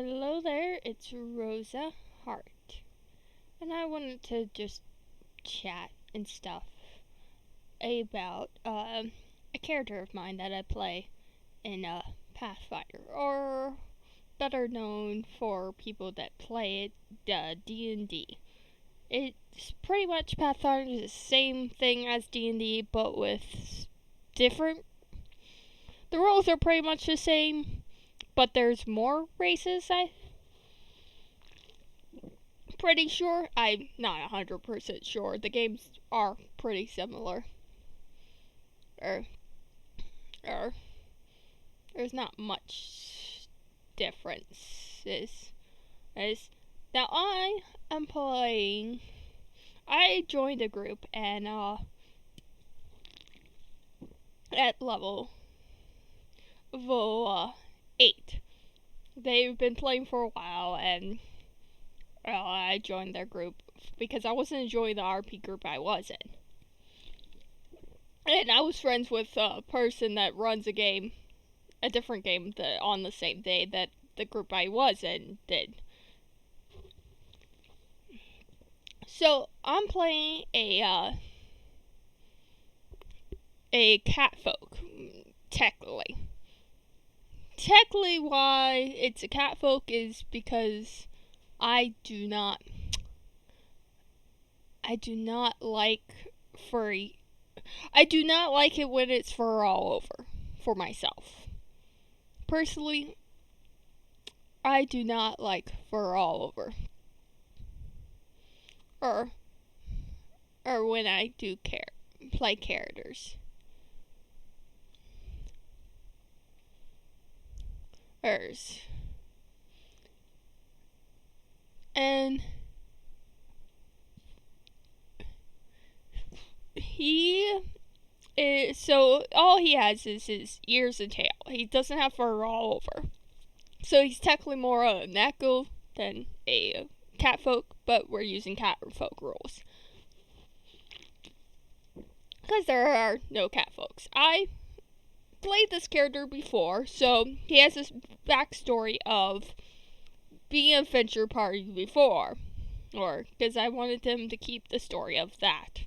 Hello there, it's Rosa Hart, and I wanted to just chat and stuff about a character of mine that I play in Pathfinder, or better known for people that play it, D&D. It's pretty much Pathfinder, the same thing as D&D, but with different. The rules are pretty much the same, but there's more races. I'm pretty sure. I'm not 100% sure. The games are pretty similar. Or there's not much differences. Now I am playing. I joined a group and at level 8. They've been playing for a while, and I joined their group because I wasn't enjoying the RP group I was in. And I was friends with a person that runs a different game on the same day that the group I was in did. So I'm playing a catfolk, technically. Technically, why it's a catfolk is because I do not like furry. I do not like it when it's fur all over for myself. Personally, I do not like fur all over. Or when I do play characters. And so all he has is his ears and tail. He doesn't have fur all over. So he's technically more a Neko than a catfolk, but we're using catfolk rules. Because there are no catfolks. I played this character before, so he has this backstory of being an adventure party before. Or, because I wanted him to keep the story of that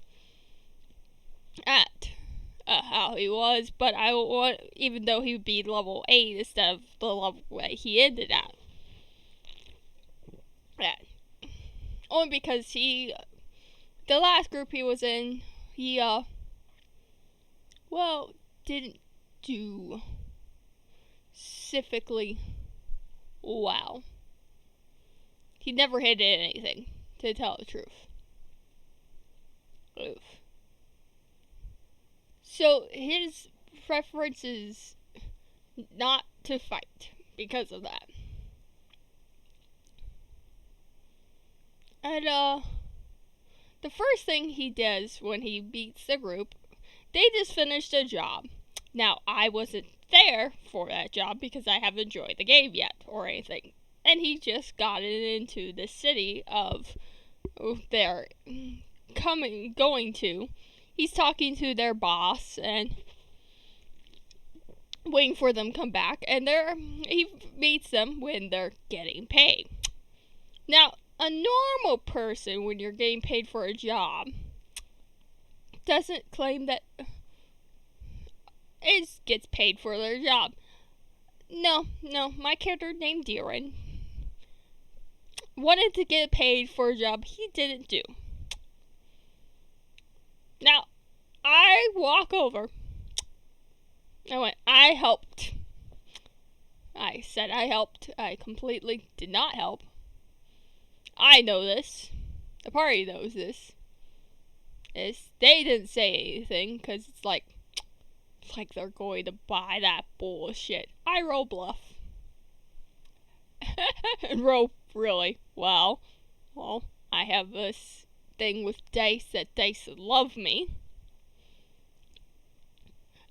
at how he was, but I want, even though he would be level 8 instead of the level that he ended at. Only because the last group he was in, he, didn't do specifically well. He never hit anything, to tell the truth. Oof. So his preference is not to fight because of that. And the first thing he does when he beats the group, they just finished a job. Now, I wasn't there for that job because I haven't enjoyed the game yet or anything. And he just got it into the city of they're going to. He's talking to their boss and waiting for them to come back, and he meets them when they're getting paid. Now, a normal person, when you're getting paid for a job, doesn't claim that it gets paid for their job. No, my character named Deeren wanted to get paid for a job he didn't do. Now, I walk over. I went, I helped. I said I helped. I completely did not help. I know this. The party knows this. They didn't say anything because it's like they're going to buy that bullshit. I roll bluff. And roll really well. Well, I have this thing with dice that dice love me.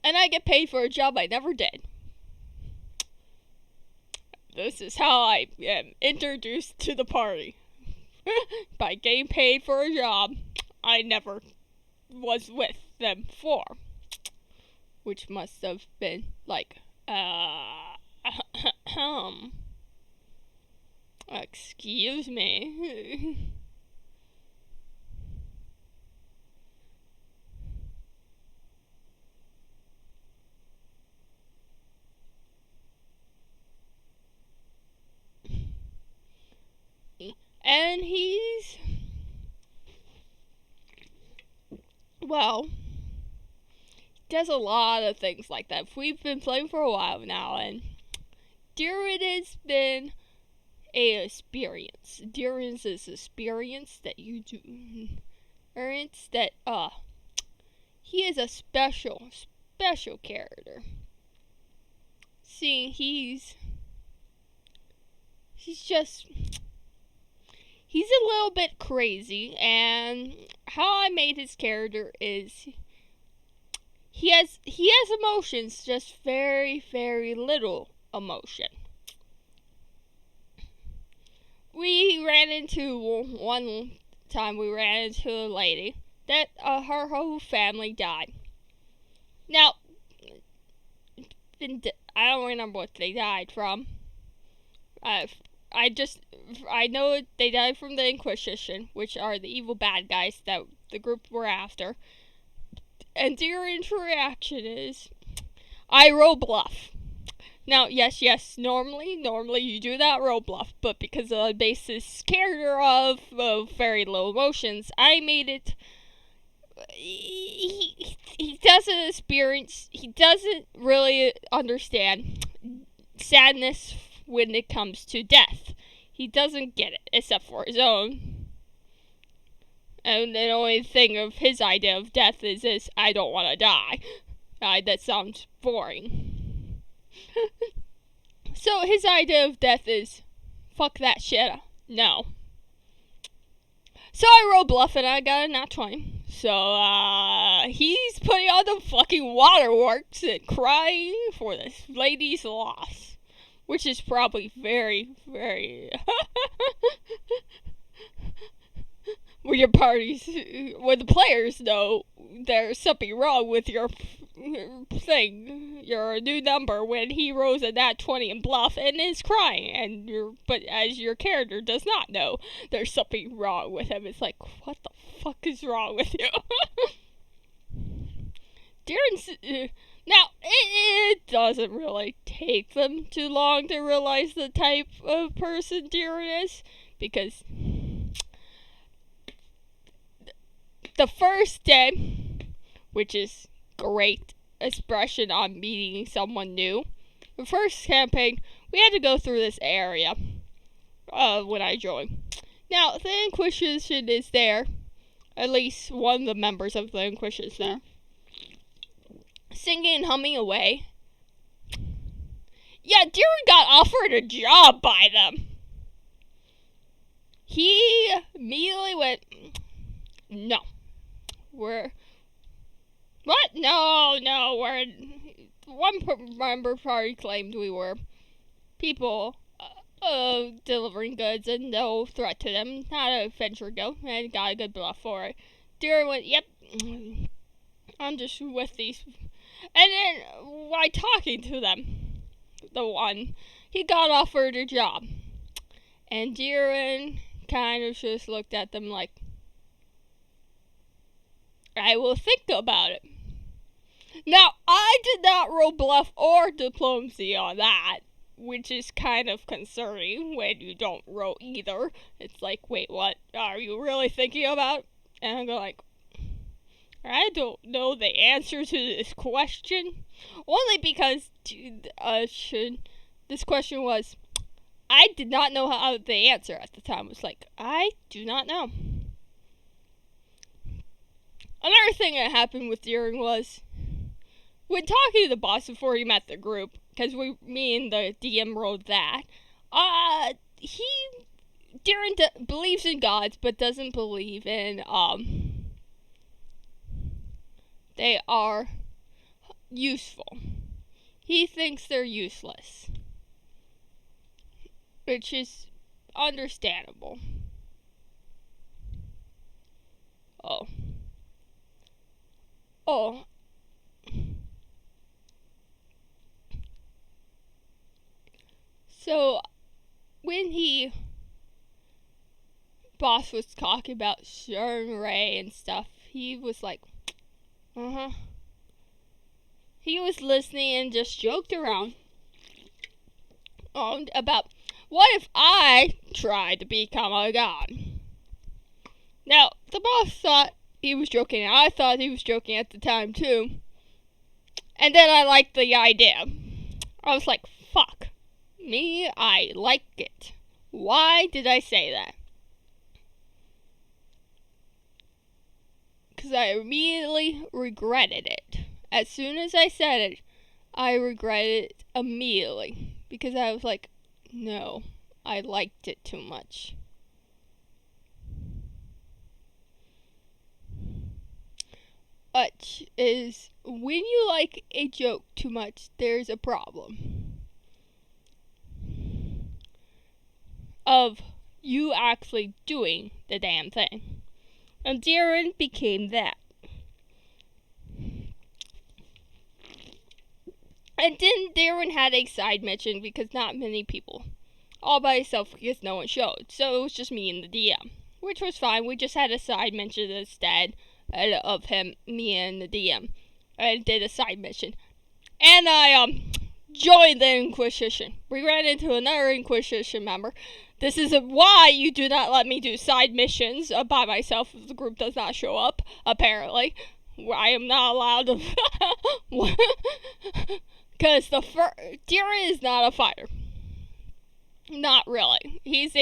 And I get paid for a job I never did. This is how I am introduced to the party. By getting paid for a job I never was with them for. Which must have been like, Excuse me. And he's, well, does a lot of things like that. We've been playing for a while now, and Darren has been a experience. Darren's is experience that you do. Experience that, he is a special character. See, he's just, he's a little bit crazy, and how I made his character is he has emotions, just very, very little emotion. One time we ran into a lady that her whole family died. Now, I don't remember what they died from. I know they died from the Inquisition, which are the evil bad guys that the group were after. And Darren's reaction is, I roll bluff. Now, yes, normally you do that roll bluff, but because of the basis character of very low emotions, I made it. He doesn't really understand sadness when it comes to death. He doesn't get it, except for his own. And the only thing of his idea of death is this: I don't want to die. That sounds boring. So his idea of death is, fuck that shit. No. So I rolled bluff and I got a nat 20. So he's putting on the fucking waterworks and crying for this lady's loss. Which is probably very, very when your parties, when the players know there's something wrong with your thing, your new number, when he rolls a nat 20 and bluff and is crying, but as your character does not know there's something wrong with him. It's like, what the fuck is wrong with you? Darren's, now, it doesn't really take them too long to realize the type of person Darren is, because the first day, which is great expression on meeting someone new, the first campaign, we had to go through this area when I joined. Now, the Inquisition is there, at least one of the members of the Inquisition is there, singing and humming away. Yeah, Darren got offered a job by them. He immediately went, no. What? No, we're... One member party claimed we were people delivering goods and no threat to them, not a venture go, and got a good bluff for it. Darren went, yep, I'm just with these. And then, while talking to them, the one, he got offered a job. And Darren kind of just looked at them like, I will think about it. Now, I did not roll bluff or diplomacy on that, which is kind of concerning when you don't roll either. It's like, wait, what are you really thinking about? And I'm going like, I don't know the answer to this question. Only because this question was, I did not know how the answer at the time. It was like, I do not know. Another thing that happened with Darren was, when talking to the boss before he met the group, because me and the DM rolled that, Darren believes in gods, but doesn't believe in, they are useful. He thinks they're useless, which is understandable. Oh. So, when he boss was talking about Sharon Ray and stuff, he was like, He was listening and just joked around about what if I tried to become a god. Now, the boss thought he was joking, and I thought he was joking at the time too. And then I liked the idea. I was like, fuck. Me, I like it. Why did I say that? Because I immediately regretted it. As soon as I said it, I regretted it immediately. Because I was like, no, I liked it too much. But is when you like a joke too much, there's a problem of you actually doing the damn thing. And Darren became that. And then Darren had a side mission because not many people. All by himself because no one showed. So it was just me and the DM. Which was fine. We just had a side mission instead of him, me and the DM. I did a side mission. And I joined the Inquisition. We ran into another Inquisition member. This is why you do not let me do side missions by myself if the group does not show up, apparently. I am not allowed to. Because Darren is not a fighter. Not really. He is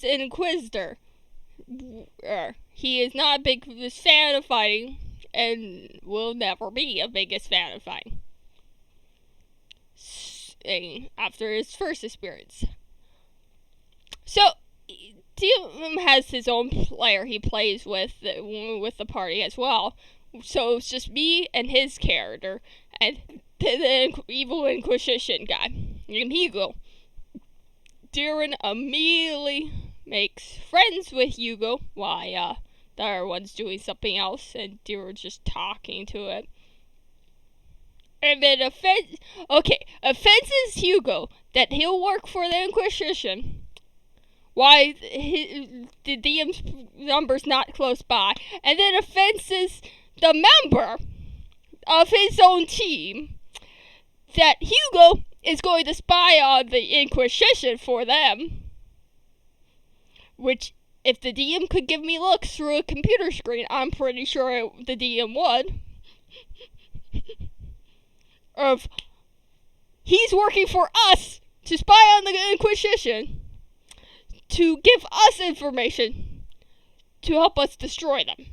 an Inquisitor. He is not a big fan of fighting and will never be a biggest fan of fighting after his first experience. So Tim has his own player he plays with the party as well. So it's just me and his character and the evil Inquisition guy named Hugo. Darren immediately makes friends with Hugo while the other one's doing something else and Darren's just talking to it. And then offenses Hugo that he'll work for the Inquisition. Why the DM's number's not close by. And then offenses the member of his own team that Hugo is going to spy on the Inquisition for them. Which, if the DM could give me looks through a computer screen, I'm pretty sure the DM would. Of he's working for us to spy on the Inquisition to give us information to help us destroy them.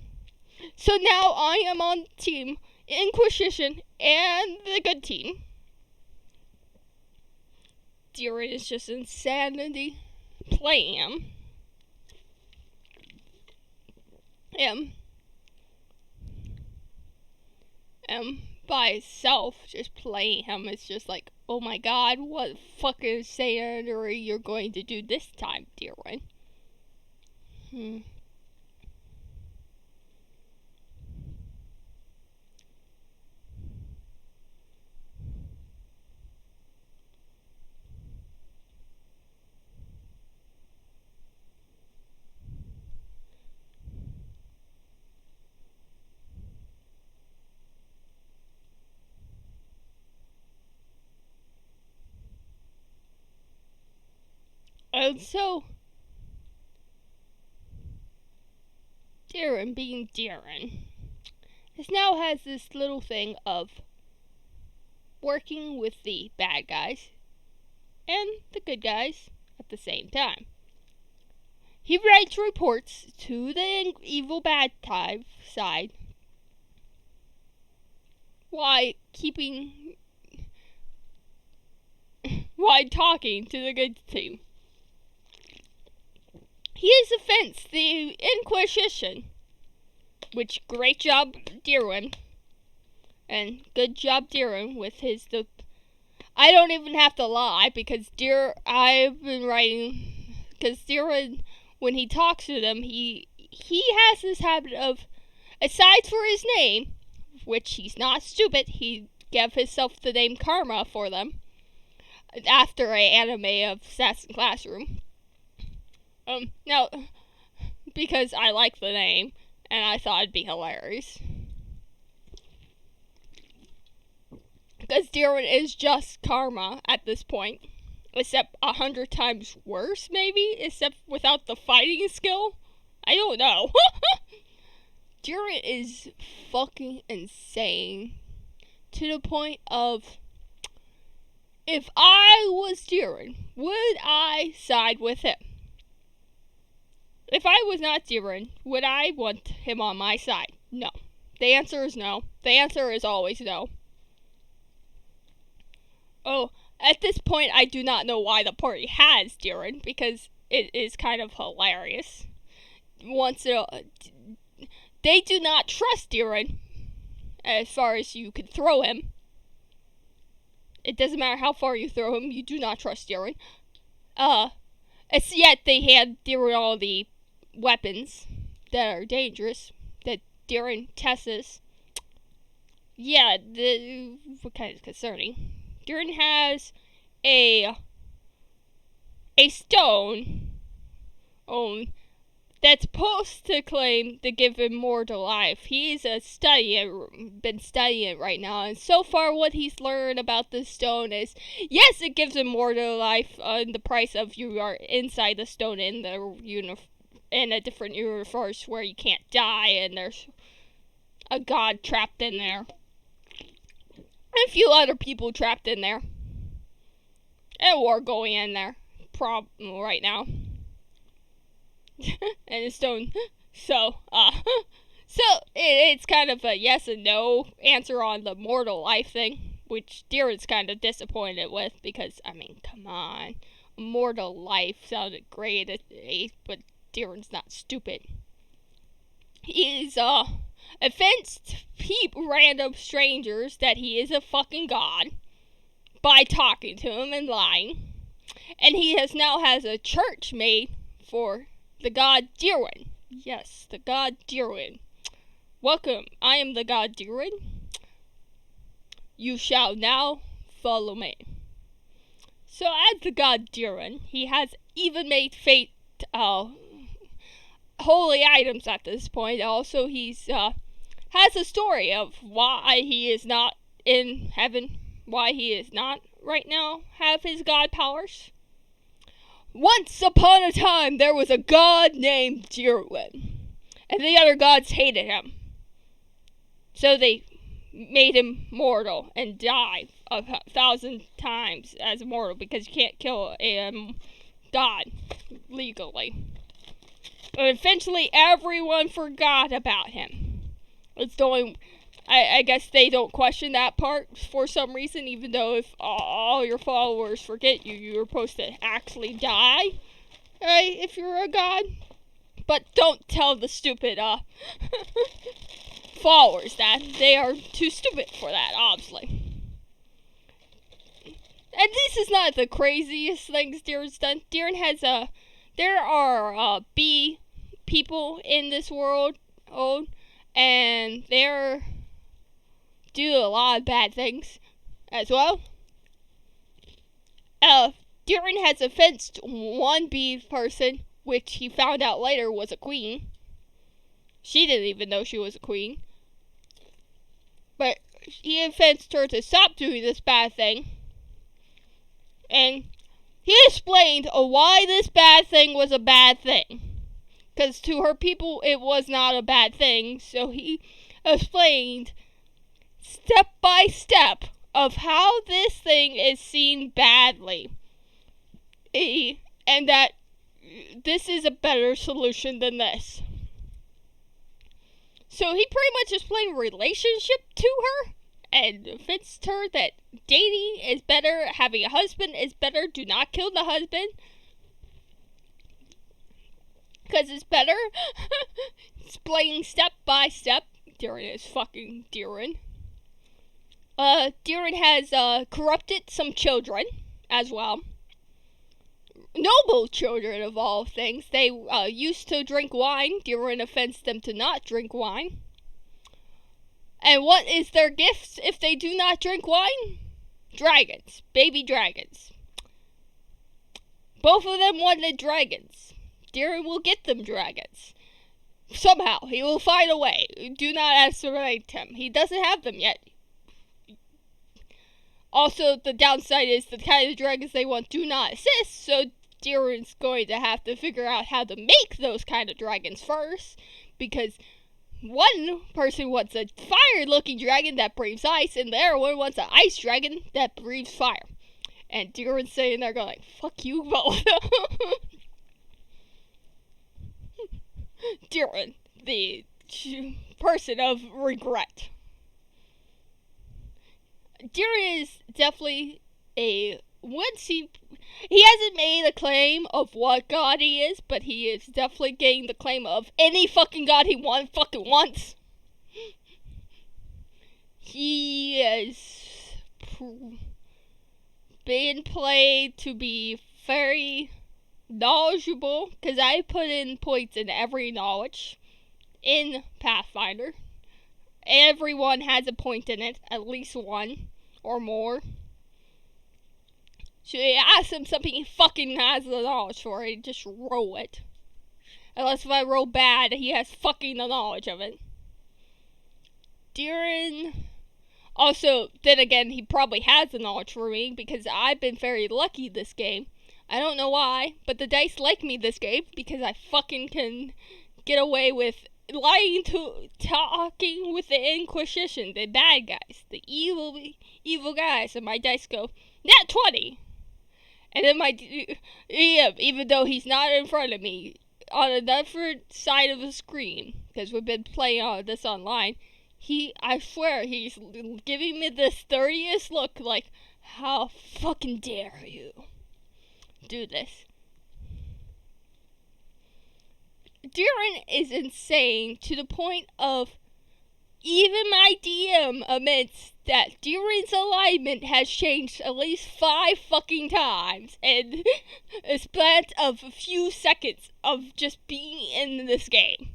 So now I am on Team Inquisition and the good team. Darren is just insanity playing him. By itself, just playing him is just like, oh my god, what fucking insanity you're going to do this time, Darren? And so, Darren, being Darren, now has this little thing of working with the bad guys and the good guys at the same time. He writes reports to the evil bad side while talking to the good team. He has offensed the Inquisition, which great job, Darren, and good job, Darren, with his. I don't even have to lie because I've been writing because Darren, when he talks to them, he has this habit of, aside for his name, which he's not stupid, he gave himself the name Karma for them. after an anime of Assassin Classroom. Now, because I like the name, and I thought it'd be hilarious. Because Darren is just Karma at this point, except 100 times worse, maybe, except without the fighting skill. I don't know. Darren is fucking insane, to the point of, if I was Darren, would I side with him? If I was not Darren, would I want him on my side? No. The answer is no. The answer is always no. Oh, at this point, I do not know why the party has Darren, because it is kind of hilarious. They do not trust Darren, as far as you can throw him. It doesn't matter how far you throw him, you do not trust Darren. Yet they had Darren all the weapons that are dangerous, that Darren tests. Yeah, what kind is concerning? Darren has a stone that's supposed to claim to give him more to life. He's been studying it right now, and so far what he's learned about this stone is, yes, it gives him more to life, in the price of you are inside the stone in a different universe where you can't die, and there's a god trapped in there. And a few other people trapped in there. And a war going in there. Right now. And a stone. So it's kind of a yes and no answer on the mortal life thing, which Darren's kind of disappointed with, because, I mean, come on. Mortal life sounded great at 8, but Darren's not stupid. He's, offensed random strangers that he is a fucking god by talking to him and lying. And he now has a church made for the god Darren. Yes, the god Darren. Welcome, I am the god Darren. You shall now follow me. So as the god Darren, he has even made holy items at this point. Also, he's has a story of why he is not in heaven, why he is not right now have his god powers. Once upon a time, there was a god named Darren, and the other gods hated him. So they made him mortal and die 1,000 times as mortal, because you can't kill a god legally. But eventually, everyone forgot about him. It's going. I guess they don't question that part for some reason, even though if all your followers forget you, you're supposed to actually die, right, if you're a god. But don't tell the stupid followers that. They are too stupid for that, obviously. And this is not the craziest things Darren's done. Darren has there are bee people in this world, and they're do a lot of bad things as well. Darren has offensed one bee person, which he found out later was a queen. She didn't even know she was a queen. But he offensed her to stop doing this bad thing. And he explained why this bad thing was a bad thing. Because to her people, it was not a bad thing. So he explained step by step of how this thing is seen badly. And that this is a better solution than this. So he pretty much explained relationship to her and convinced her that dating is better, having a husband is better, do not kill the husband, because it's better. Explaining step by step. Darren is fucking Darren. Darren has corrupted some children as well. Noble children of all things. They used to drink wine. Darren offends them to not drink wine. And what is their gifts if they do not drink wine? Dragons. Baby dragons. Both of them wanted dragons. Darren will get them dragons. Somehow, he will find a way. Do not underestimate him. He doesn't have them yet. Also, the downside is the kind of dragons they want do not exist, so Darren's going to have to figure out how to make those kind of dragons first, because one person wants a fire-looking dragon that breathes ice, and the other one wants an ice dragon that breathes fire. And Darren's sitting there going, fuck you both. Darren, the person of regret. Darren is definitely once he hasn't made a claim of what god he is, but he is definitely getting the claim of any fucking god he fucking wants. He is being played to be very knowledgeable, because I put in points in every knowledge in Pathfinder. Everyone has a point in it, at least one or more. So you ask him something he fucking has the knowledge for, he just roll it. Unless if I roll bad, he has fucking the knowledge of it. Darren, also, then again, he probably has the knowledge for me, because I've been very lucky this game. I don't know why, but the dice like me this game, because I fucking can get away with talking with the Inquisition, the bad guys, the evil guys, and my dice go, nat 20! And then even though he's not in front of me, on another side of the screen, because we've been playing all of this online, I swear, he's giving me this 30th look like, how fucking dare you do this? Darren is insane to the point of even my DM admits that Darren's alignment has changed at least 5 fucking times in a span of a few seconds of just being in this game.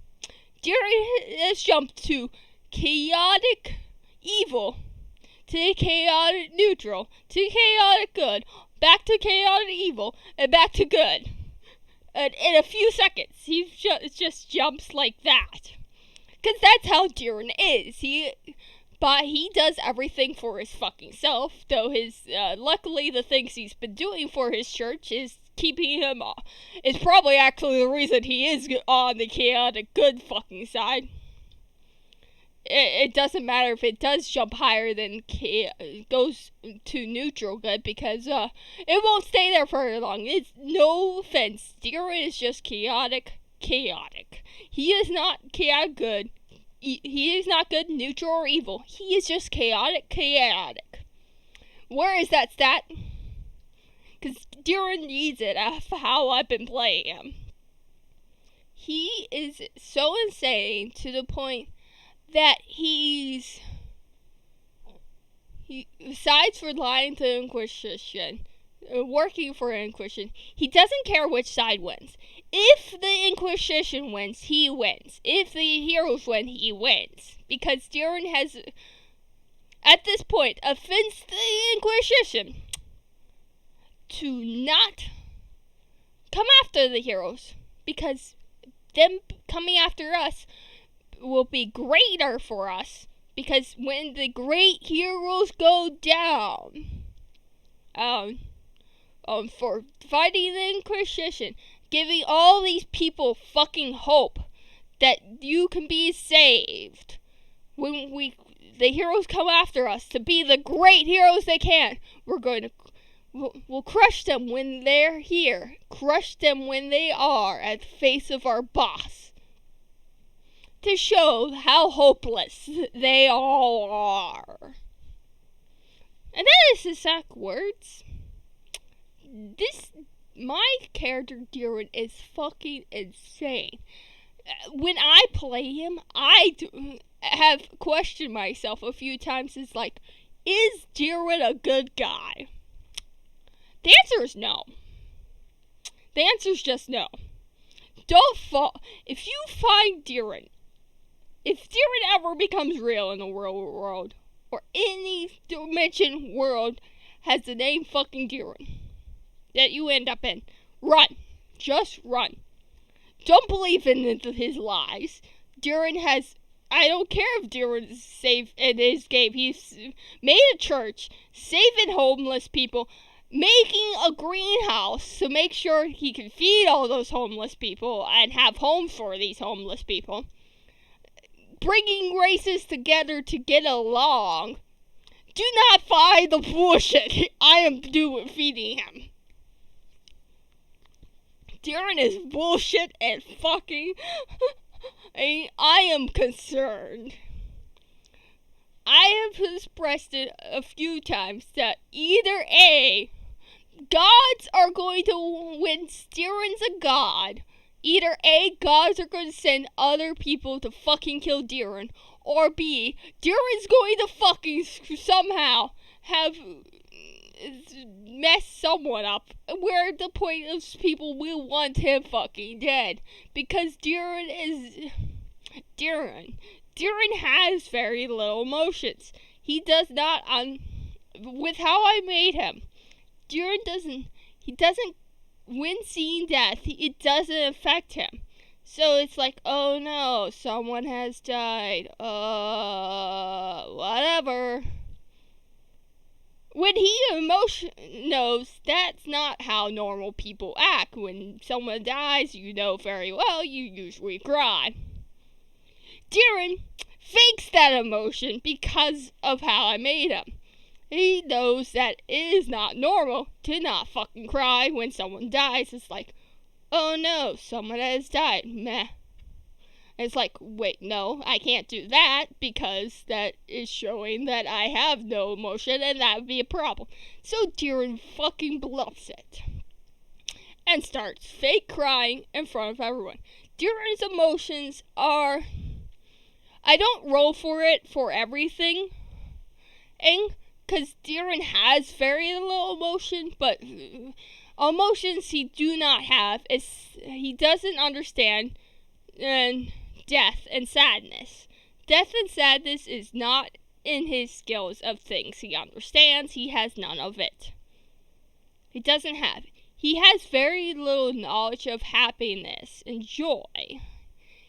Darren has jumped to chaotic evil, to chaotic neutral, to chaotic good, back to chaotic evil, and back to good. And in a few seconds, he just jumps like that. Because that's how Darren is. But he does everything for his fucking self, though luckily the things he's been doing for his church is keeping him off. It's probably actually the reason he is on the chaotic good fucking side. It doesn't matter if it does jump higher than goes to neutral good, because it won't stay there for very long. It's no offense. Darren is just chaotic. He is not chaotic good. He is not good, neutral, or evil. He is just chaotic. Where is that stat? Because Darren needs it after how I've been playing him. He is so insane to the point that besides for lying to Inquisition, working for Inquisition, he doesn't care which side wins. If the Inquisition wins, he wins. If the heroes win, he wins. Because Darren has, at this point, offends the Inquisition to not come after the heroes. Because them coming after us will be greater for us, because when the great heroes go down, for fighting the Inquisition, giving all these people fucking hope that you can be saved, when the heroes come after us to be the great heroes they can, we'll crush them when they're here, crush them when they are at the face of our boss, to show how hopeless they all are. And that is exact words. My character Darren is fucking insane. When I play him, I have questioned myself a few times. It's like, is Darren a good guy? The answer is no. The answer is just no. Don't fall. If you find Darren, if Darren ever becomes real in the real world, or any dimension world has the name fucking Darren that you end up in, Run. Just run. Don't believe in his lies. I don't care if Darren's safe in his game. He's made a church, saving homeless people, making a greenhouse to make sure he can feed all those homeless people and have homes for these homeless people. Bringing races together to get along. Do not buy the bullshit I am feeding him. Darren is bullshit and fucking... I am concerned. I have expressed it a few times that either A, gods are going to win. Darren's a god. Either A, gods are going to send other people to fucking kill Darren, or B, Darren's going to fucking somehow have mess someone up where the point of people will want him fucking dead, because Darren has very little emotions. He does not with how I made him. Darren doesn't when seeing death, it doesn't affect him. So it's like, oh no, someone has died. Whatever. When he knows that's not how normal people act. When someone dies, you know very well, you usually cry. Darren fakes that emotion because of how I made him. He knows that it is not normal to not fucking cry when someone dies. It's like, oh no, someone has died. Meh. It's like, wait, no, I can't do that because that is showing that I have no emotion and that would be a problem. So Darren fucking bluffs it and starts fake crying in front of everyone. Darren's emotions are... I don't roll for it for everything, because Darren has very little emotion, but emotions he do not have is he doesn't understand death and sadness. Death and sadness is not in his skills of things he understands. He has none of it. He doesn't have it. He has very little knowledge of happiness and joy.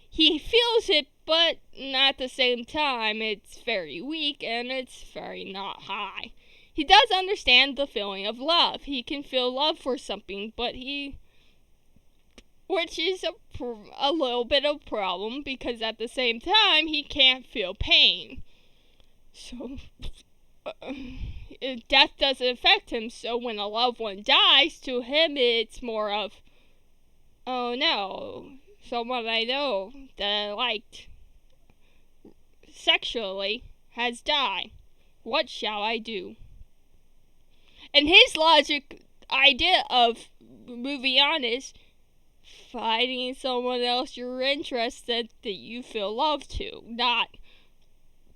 He feels it, but at the same time, it's very weak and it's very not high. He does understand the feeling of love. He can feel love for something, but which is a little bit of a problem, because at the same time, he can't feel pain. So, death doesn't affect him, so when a loved one dies, to him it's more of, oh no, someone I know that I liked sexually has died. What shall I do? And his logic idea of moving on is finding someone else you're interested that you feel love to, not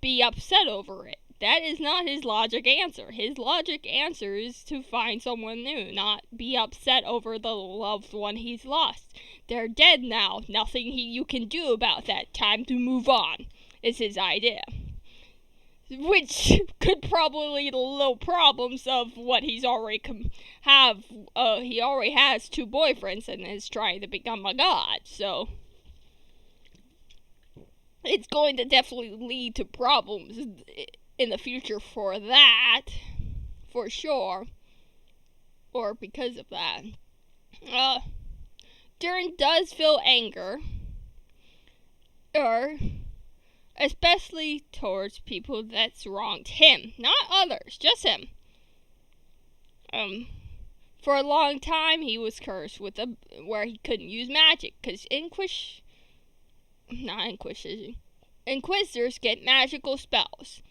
be upset over it. That is not his logic answer. His logic answer is to find someone new, not be upset over the loved one he's lost. They're dead now. Nothing you can do about that. Time to move on, is his idea. Which could probably lead to little problems of what he's already he already has 2 boyfriends and is trying to become a god. So it's going to definitely lead to problems in the future for that, for sure, or because of that. Darren does feel anger, especially towards people that's wronged him, not others, just him. For a long time he was cursed with where he couldn't use magic, because Inquisitors get magical spells.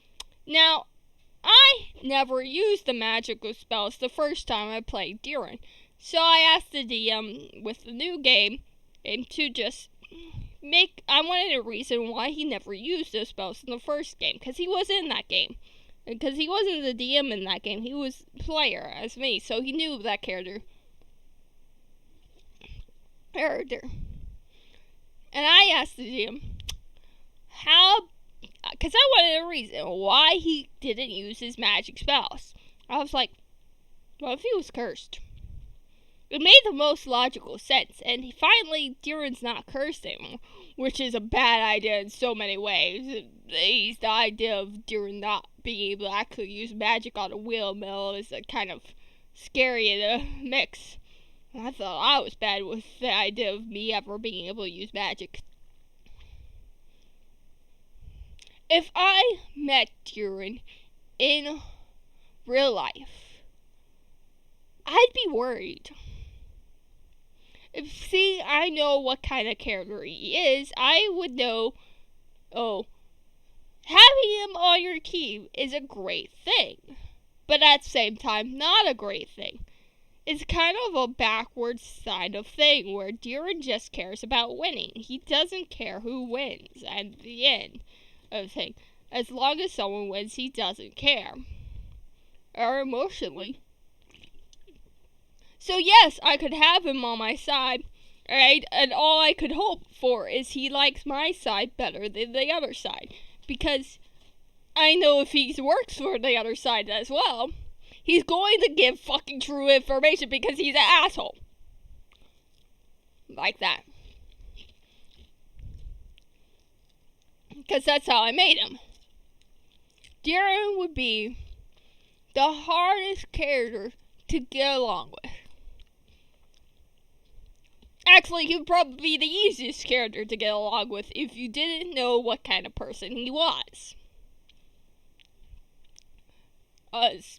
Now, I never used the magical spells the first time I played Darren, so I asked the DM with the new game to just I wanted a reason why he never used those spells in the first game, because he was in that game. Because he wasn't the DM in that game, he was player as me, so he knew that character. And I asked the DM because I wanted a reason why he didn't use his magic spells. I was like, what if he was cursed? it made the most logical sense. And finally, Darren's not cursed anymore, which is a bad idea in so many ways. The idea of Darren not being able to actually use magic on a windmill is a kind of scary in a mix. I thought I was bad with the idea of me ever being able to use magic. If I met Darren in real life, I'd be worried. If I know what kind of character he is, I would know, having him on your team is a great thing, but at the same time, not a great thing. It's kind of a backwards side of thing where Darren just cares about winning. He doesn't care who wins at the end of the thing. As long as someone wins, he doesn't care. Or emotionally. So yes, I could have him on my side, right? And all I could hope for is he likes my side better than the other side. Because I know if he works for the other side as well, he's going to give fucking true information because he's an asshole. Like that. Because that's how I made him. Darren would be the hardest character to get along with. Actually, he would probably be the easiest character to get along with if you didn't know what kind of person he was.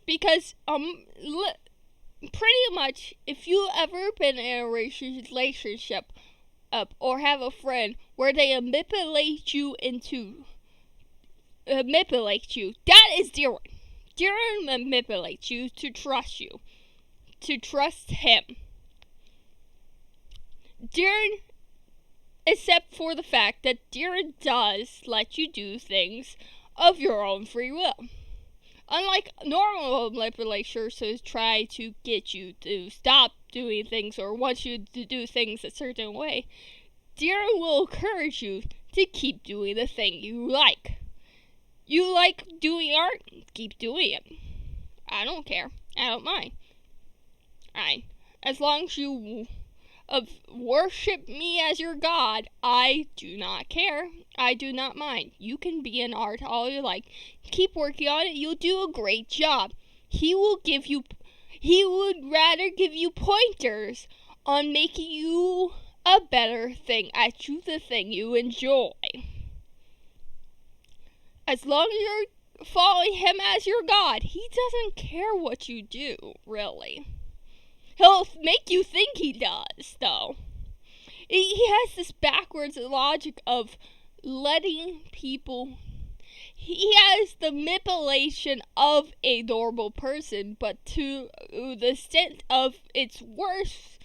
Because, pretty much, if you ever been in a relationship, or have a friend where they manipulate you, that is Darren. Darren manipulates you to trust him. Darren, except for the fact that Darren does let you do things of your own free will. Unlike normal manipulators who try to get you to stop doing things or want you to do things a certain way, Darren will encourage you to keep doing the thing you like. You like doing art? Keep doing it. I don't care. I don't mind. As long as you worship me as your god, I do not care. I do not mind. You can be an art all you like. Keep working on it. You'll do a great job. He would rather give you pointers on making you a better thing at the thing you enjoy. As long as you're following him as your god, he doesn't care what you do, really. He'll make you think he does, though. He has this backwards logic of letting people... He has the manipulation of a normal person, but to the extent of it's worse,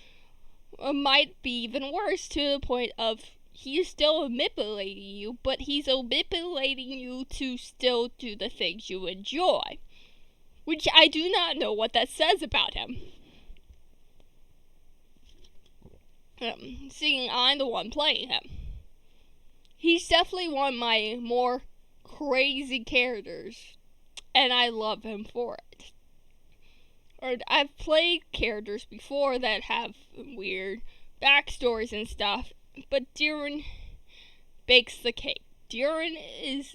might be even worse, to the point of he's still manipulating you, but he's manipulating you to still do the things you enjoy. Which I do not know what that says about him. Seeing I'm the one playing him. He's definitely one of my more crazy characters, and I love him for it. Or I've played characters before that have weird backstories and stuff, but Darren bakes the cake. Darren is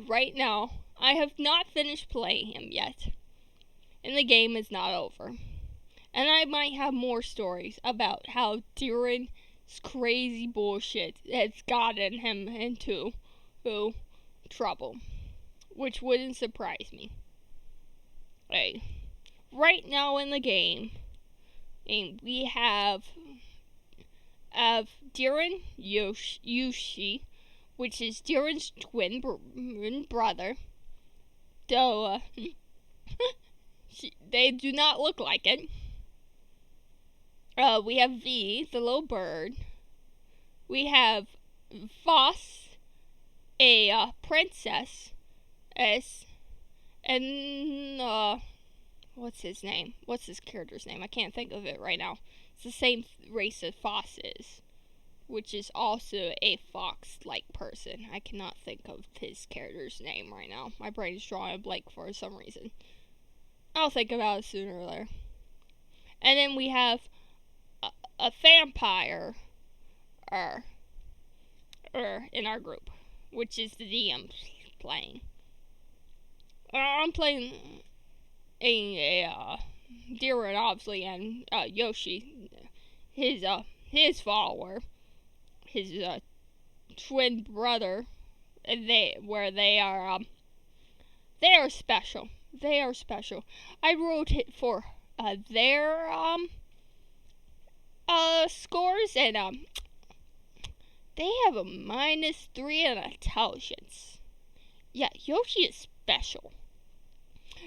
right now. I have not finished playing him yet, and the game is not over. And I might have more stories about how Darren's crazy bullshit has gotten him into trouble, which wouldn't surprise me. Right now in the game, we have Darren Yoshi, which is Darren's twin brother. Though they do not look like it. We have V, the little bird. We have Voss, a princess. And what's his name? What's his character's name? I can't think of it right now. It's the same race as Voss is, which is also a fox-like person. I cannot think of his character's name right now. My brain is drawing a blank for some reason. I'll think about it sooner or later. And then we have a vampire er, in our group, which is the DM playing. I'm playing a Darren, obviously, and Yoshi, his follower, his twin brother, and they are special. They are special. I wrote it for their scores, and they have a -3 in intelligence. Yeah, Yoshi is special.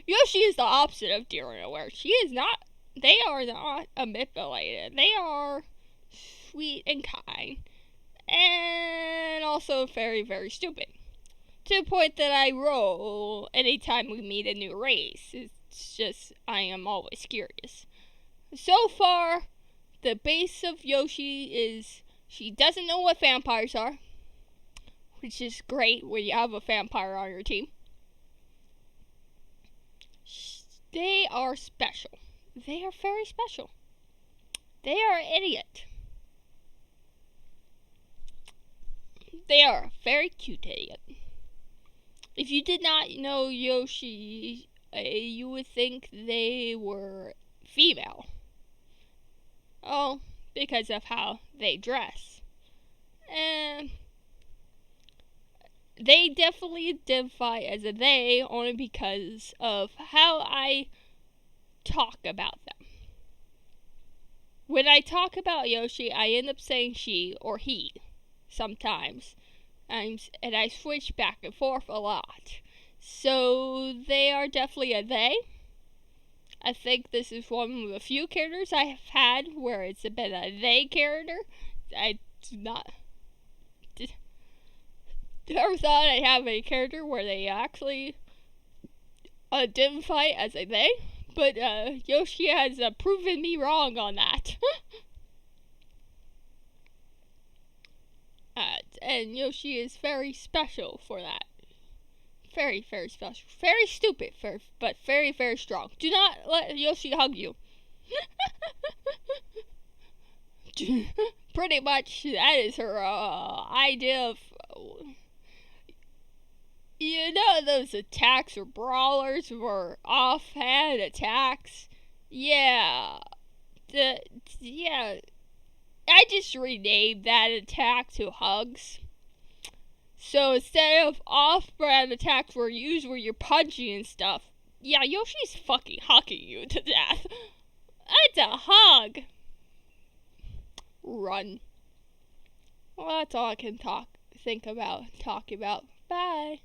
Yoshi is the opposite of Darren, where she is not. They are not manipulated. They are sweet and kind, and also very, very stupid. To the point that I roll anytime we meet a new race. It's just, I am always curious. So far, the base of Yoshi is she doesn't know what vampires are, which is great when you have a vampire on your team. They are special. They are very special. They are an idiot. They are a very cute idiot. If you did not know Yoshi, you would think they were female. Oh, because of how they dress. And they definitely identify as a they only because of how I talk about them. When I talk about Yoshi, I end up saying she or he sometimes. And I switch back and forth a lot. So they are definitely a they. I think this is one of the few characters I have had where it's been a they character. I never thought I'd have a character where they actually identify as a they. But Yoshi has proven me wrong on that. And Yoshi is very special for that. Very, very special. Very stupid, but very, very strong. Do not let Yoshi hug you. Pretty much, that is her idea of... You know those attacks or brawlers were offhand attacks? Yeah. I just renamed that attack to hugs. So instead of off-brand attacks where you're punching and stuff, yeah, Yoshi's fucking hugging you to death. That's a hug. Run. Well, that's all I can talk about. Bye.